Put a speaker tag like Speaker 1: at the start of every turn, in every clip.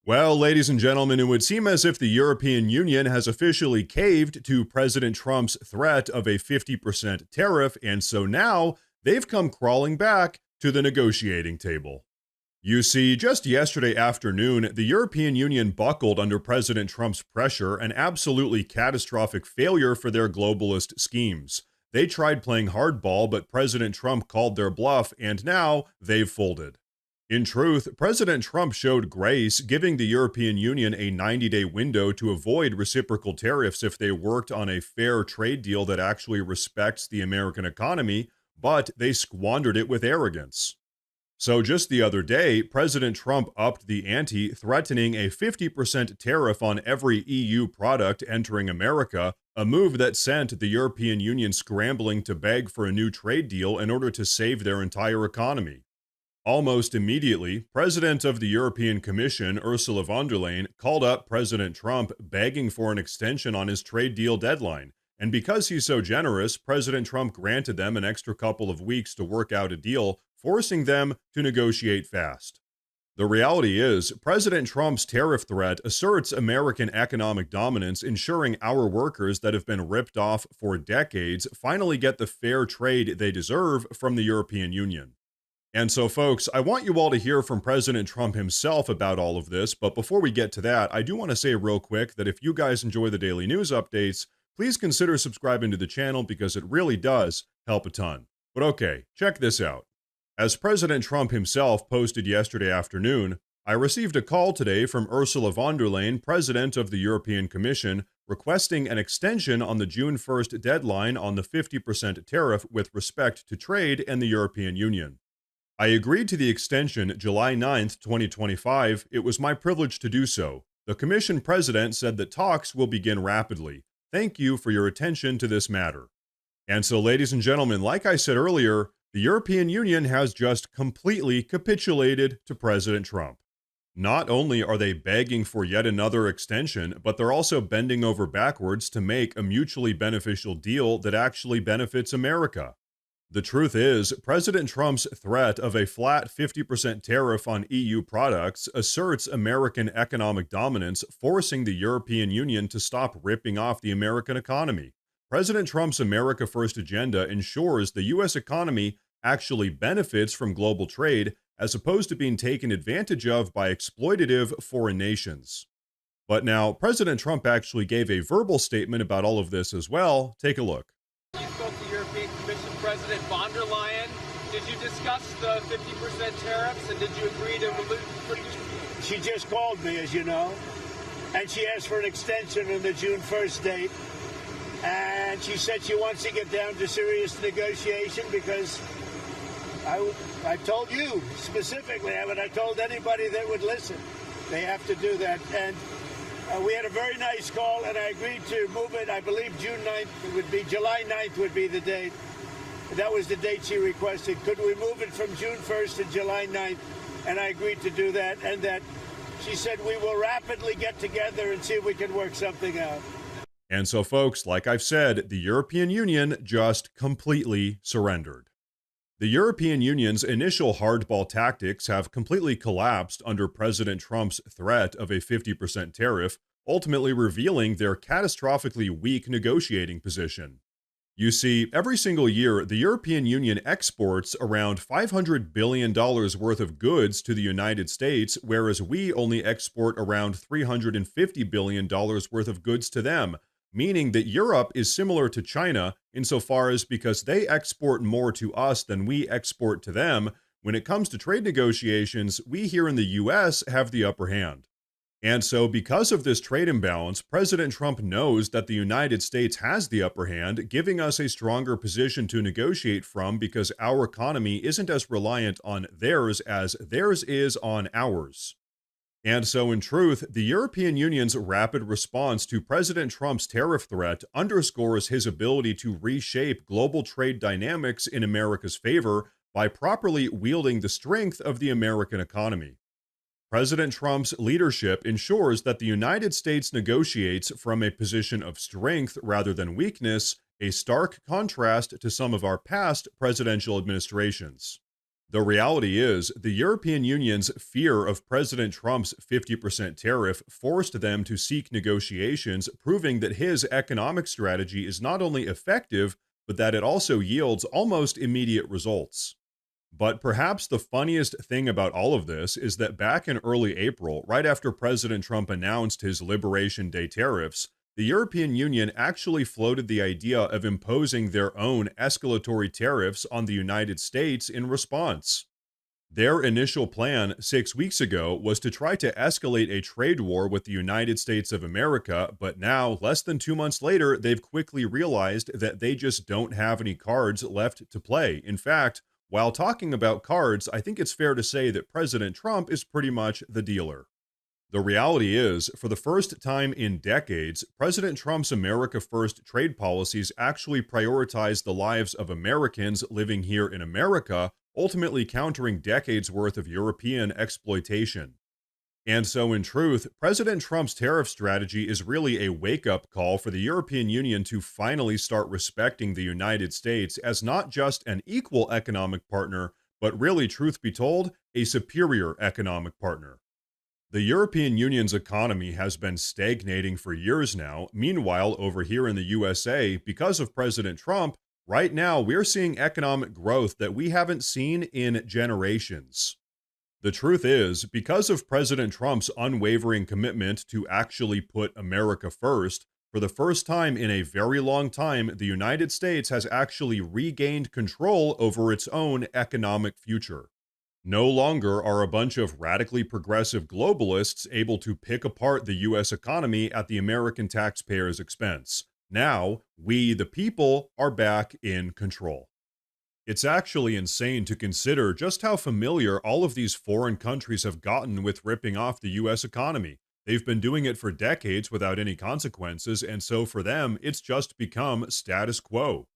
Speaker 1: Well, ladies and gentlemen, it would seem as if the European Union has officially caved to President Trump's threat of a 50% tariff, and so now they've come crawling back to the negotiating table. You see, just yesterday afternoon, the European Union buckled under President Trump's pressure, an absolutely catastrophic failure for their globalist schemes. They tried playing hardball, but President Trump called their bluff, and now they've folded. In truth, President Trump showed grace, giving the European Union a 90-day window to avoid reciprocal tariffs if they worked on a fair trade deal that actually respects the American economy, but they squandered it with arrogance. So just the other day, President Trump upped the ante, threatening a 50% tariff on every EU product entering America, a move that sent the European Union scrambling to beg for a new trade deal in order to save their entire economy. Almost immediately, President of the European Commission, Ursula von der Leyen, called up President Trump begging for an extension on his trade deal deadline. And because he's so generous, President Trump granted them an extra couple of weeks to work out a deal, forcing them to negotiate fast. The reality is, President Trump's tariff threat asserts American economic dominance, ensuring our workers that have been ripped off for decades finally get the fair trade they deserve from the European Union. And so, folks, I want you all to hear from President Trump himself about all of this, but before we get to that, I do want to say real quick that if you guys enjoy the daily news updates, please consider subscribing to the channel because it really does help a ton. But okay, check this out. As President Trump himself posted yesterday afternoon, I received a call today from Ursula von der Leyen, President of the European Commission, requesting an extension on the June 1st deadline on the 50% tariff with respect to trade in the European Union. I agreed to the extension July 9th, 2025. It was my privilege to do so. The Commission President said that talks will begin rapidly. Thank you for your attention to this matter. And so, ladies and gentlemen, like I said earlier, the European Union has just completely capitulated to President Trump. Not only are they begging for yet another extension, but they're also bending over backwards to make a mutually beneficial deal that actually benefits America. The truth is, President Trump's threat of a flat 50% tariff on EU products asserts American economic dominance, forcing the European Union to stop ripping off the American economy. President Trump's America First agenda ensures the U.S. economy actually benefits from global trade as opposed to being taken advantage of by exploitative foreign nations. But now, President Trump actually gave a verbal statement about all of this as well. Take a look.
Speaker 2: You spoke to European Commission President von der Leyen. Did you discuss the 50% tariffs, and did you agree to remove?
Speaker 3: She just called me, as you know, and she asked for an extension on the June 1st date. And she said she wants to get down to serious negotiation because I told you specifically, but I told anybody that would listen, they have to do that. And we had a very nice call, and I agreed to move it. I believe June 9th, it would be July 9th would be the date. That was the date she requested. Could we move it from June 1st to July 9th? And I agreed to do that. And that she said we will rapidly get together and see if we can work something out.
Speaker 1: And so, folks, like I've said, the European Union just completely surrendered. The European Union's initial hardball tactics have completely collapsed under President Trump's threat of a 50% tariff, ultimately revealing their catastrophically weak negotiating position. You see, every single year, the European Union exports around $500 billion worth of goods to the United States, whereas we only export around $350 billion worth of goods to them, meaning that Europe is similar to China insofar as because they export more to us than we export to them, when it comes to trade negotiations, we here in the US have the upper hand. And so, because of this trade imbalance, President Trump knows that the United States has the upper hand, giving us a stronger position to negotiate from because our economy isn't as reliant on theirs as theirs is on ours. And so, in truth, the European Union's rapid response to President Trump's tariff threat underscores his ability to reshape global trade dynamics in America's favor by properly wielding the strength of the American economy. President Trump's leadership ensures that the United States negotiates from a position of strength rather than weakness, a stark contrast to some of our past presidential administrations. The reality is, the European Union's fear of President Trump's 50% tariff forced them to seek negotiations, proving that his economic strategy is not only effective, but that it also yields almost immediate results. But perhaps the funniest thing about all of this is that back in early April, right after President Trump announced his Liberation Day tariffs, the European Union actually floated the idea of imposing their own escalatory tariffs on the United States in response. Their initial plan 6 weeks ago was to try to escalate a trade war with the United States of America, but now, less than 2 months later, they've quickly realized that they just don't have any cards left to play. In fact, while talking about cards, I think it's fair to say that President Trump is pretty much the dealer. The reality is, for the first time in decades, President Trump's America First trade policies actually prioritize the lives of Americans living here in America, ultimately countering decades worth of European exploitation. And so, in truth, President Trump's tariff strategy is really a wake-up call for the European Union to finally start respecting the United States as not just an equal economic partner, but really, truth be told, a superior economic partner. The European Union's economy has been stagnating for years now. Meanwhile, over here in the USA, because of President Trump, right now we're seeing economic growth that we haven't seen in generations. The truth is, because of President Trump's unwavering commitment to actually put America first, for the first time in a very long time, the United States has actually regained control over its own economic future. No longer are a bunch of radically progressive globalists able to pick apart the US economy at the American taxpayers' expense. Now, we, the people, are back in control. It's actually insane to consider just how familiar all of these foreign countries have gotten with ripping off the US economy. They've been doing it for decades without any consequences, and so for them, it's just become status quo.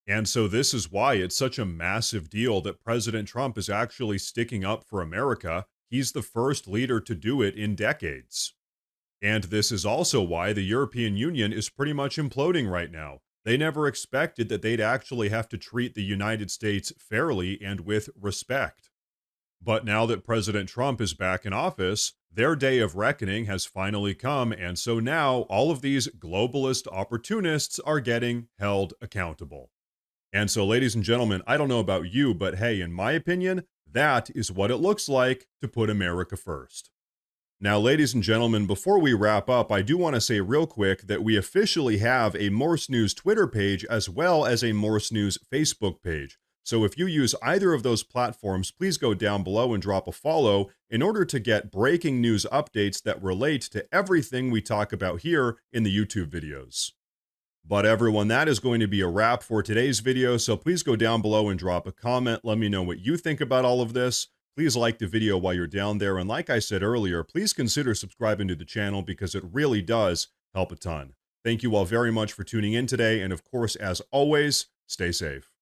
Speaker 1: And so this is why it's such a massive deal that President Trump is actually sticking up for America. He's the first leader to do it in decades. And this is also why the European Union is pretty much imploding right now. They never expected that they'd actually have to treat the United States fairly and with respect. But now that President Trump is back in office, their day of reckoning has finally come, and so now all of these globalist opportunists are getting held accountable. And so, ladies and gentlemen, I don't know about you, but hey, in my opinion, that is what it looks like to put America first. Now, ladies and gentlemen, before we wrap up, I do want to say real quick that we officially have a Morse News Twitter page as well as a Morse News Facebook page. So if you use either of those platforms, please go down below and drop a follow in order to get breaking news updates that relate to everything we talk about here in the YouTube videos. But everyone, that is going to be a wrap for today's video, so please go down below and drop a comment. Let me know what you think about all of this. Please like the video while you're down there, and like I said earlier, please consider subscribing to the channel because it really does help a ton. Thank you all very much for tuning in today, and of course, as always, stay safe.